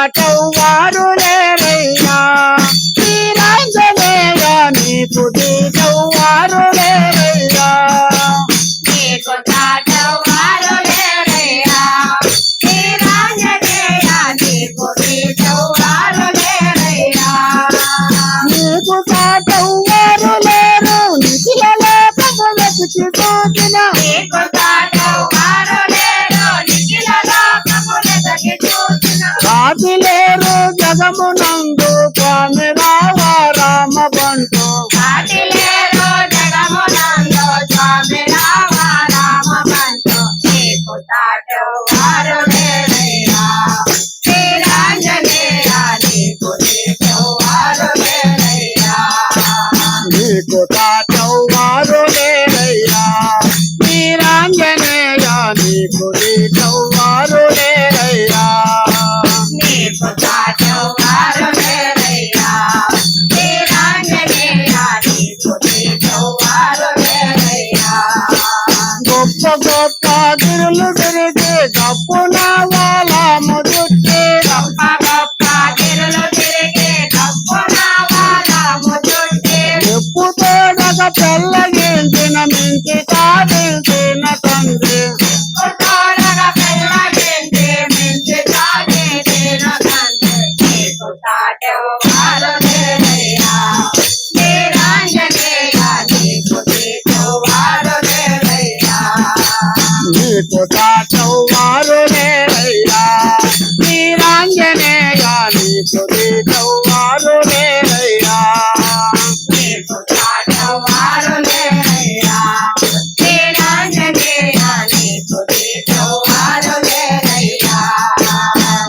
చాటవ్వారు లేరయ్యా శ్రీరాంజనేయ నీకు దీటవ్వారు లేరయ్యా నీకు చాటవ్వారు లేరయ్యా శ్రీరాంజనేయ నీకు దీటవ్వారు లేరయ్యా నీకు చాటవ్వారు లేరు నిఖిల లోకము వెతికి చూసిన నీకు చాటవ్వారు లేరు నిఖిల లోకము వెతికి చూసిన సాటి లేరు జగమునందు స్వామి రావా రామ బంటు సాటి లేరు జగమునందు స్వామి రామ రామ బంటు నీకు చాటవ్వారు లేరయ్యా శ్రీరాంజనేయ నీకు దీటవ్వారు లేరయ్యా నీకు చాటవ్వారు లేరయ్యా శ్రీరాంజనేయ నీకు దీటవ్వారు లేరయ్యా నీకు చాటవ్వారు లేరయ్యా శ్రీరాంజనేయ నీకు దీటవ్వారు లేరయ్యా గొప్ప గొప్ప గిరులు తిరిగి గప్పున వాళ్ళము చుట్టి గొప్ప గొప్ప గిరులు తిరిగి గొప్పన వాళ్ళము చుట్టి ఎప్పుతోడగ పెళ్ళగించిన మించి సాధించిన తండ్రి తోడగా పెళ్ళగించి మించి సాగించిన తండ్రి నీకు చాటవ్వారు లేరయ్యా శ్రీరాంజనేయ నీకు దీటవ్వారు లేరయ్యా నీకు చాటవ్వారు లేరయ్యా శ్రీరాంజనేయ నీకు దీటవ్వారు లేరయ్యా నీకు చాటవ్వారు లేరయ్యా శ్రీరాంజనేయ నీకు దీటవ్వారు లేరయ్యా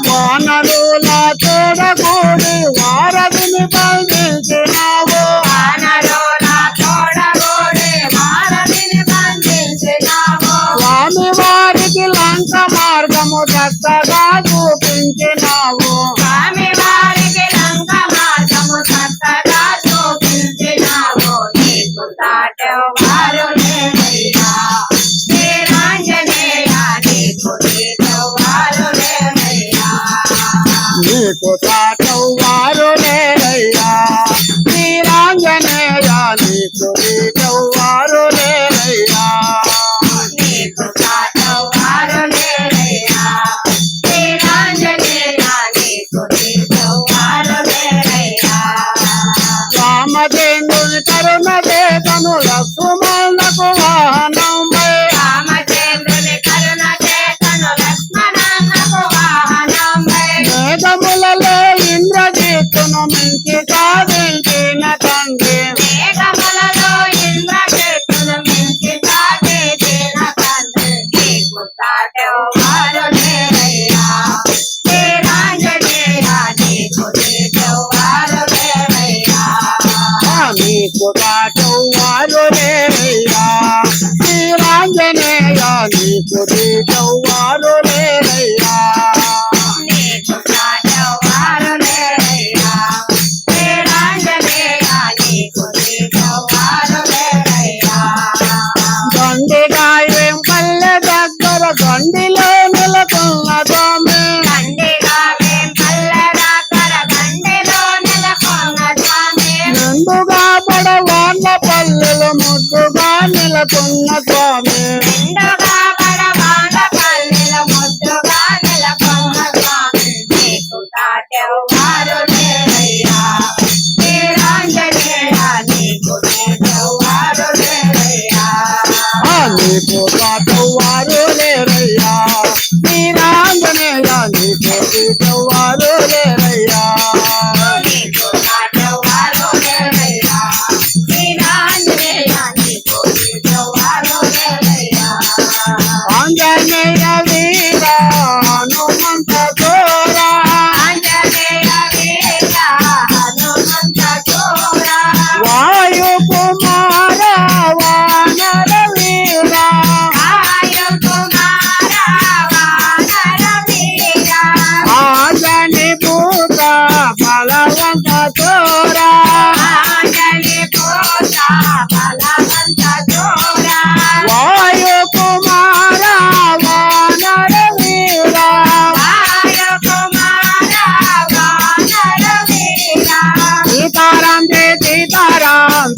వానరుల తోడగూడి వారధిని బంధించినావు వానరుల తోడగూడి వారధిని బంధించినావు స్వామి వారికి లంక మార్గము చక్కగా చూపించినావు స్వామి వారికి లంక మార్గము చక్కగా చూపించినావు నీకు చాటవ్వారు లేరయ్యా శ్రీరాంజనేయ నీకు దీటవ్వారు లేరయ్యా నీకు చాటవ్వారు లేరయ్యా శ్రీరాంజనేయ నీకు దీటవ్వారు లేరయ్యా నీకు చాటవ్వారు లేరయ్యా శ్రీరాంజనేయ నీకు దీటవ్వారు లేరయ్యా రామచంద్రుని కరుణ చేతను లక్ష్మణకు వాహనమై రామచంద్రుని కరుణ చేతను లక్ష్మణన్నకు వాహనమై మేఘములలో ఇంద్రజిత్తును మించి సాధించిన తండ్రి మేఘములలో ఇంద్రజిత్తును మించి సాగించిన తండ్రి నీకు చాటవ్వారు లేరయ్యా శ్రీరాంజనేయ నీకు దీటవ్వారు లేరయ్యా నీకు చాటవ్వారు లేరయ్యా శ్రీరాంజనేయ నీకు దీటవ్వారు లేరయ్యా నీకు చాటవ్వారు లేరయ్యా శ్రీరాంజనేయ నీకు దీటవ్వారు లేరయ్యా గండిగాయం పల్లె దగ్గర గండిలో నెలకొన్న స్వామి దండిగా వేంపల్లె దగ్గర దండిలో నెలకొన్న స్వామి నిండుగా పడవాళ్ళ పల్లెలు ముద్దుగా నెలకొన్న స్వామి నిండుగా పడవాళ్ళ పల్లెలు ముద్దుగా నెలకొన్న స్వామి నీకు చాటవ్వారు లేరయ్యా శ్రీరాంజనేయ నీకు దీటవ్వారు లేరయ్యా నీకు చాటవ్వారు లేరయ్యా శ్రీరాంజనేయ నీకు దీటవ్వారు లేరయ్యా నీకు చాటవ్వారు లేరయ్యా శ్రీరాంజనేయ నీకు దీటవ్వారు లేరయ్యా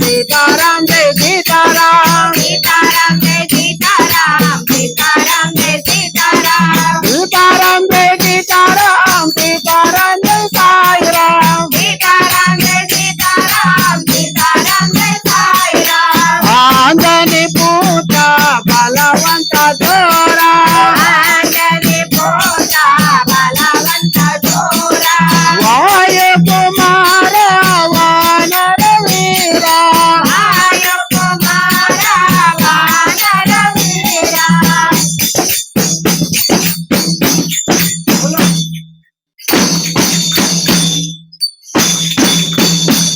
सीताराम जय सीताराम सीताराम जय सीताराम सीताराम जय सीताराम सीताराम जय सीताराम सीताराम जय साई राम सीताराम जय सीताराम सीताराम जय साई राम आंजनी पूजा बलवंत जोरा अंजनी पोता बलवंत जोरा वायु कुमार वानर वीरा वायु कुमार वानर वीरा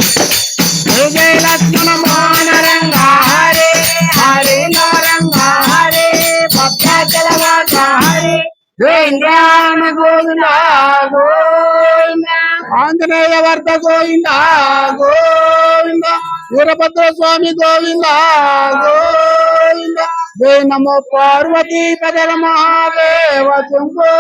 विजय लक्ष्मण मोहन रंग हरे हरे रंग हरे भक्ताचलवास हरे गोविंद गोविंद गोविंद आंजनेय वर्त गोविंद गोविंद वीरभद्र स्वामी गोविंद गोविंद जय नमो पार्वती पदर महादेव शंभो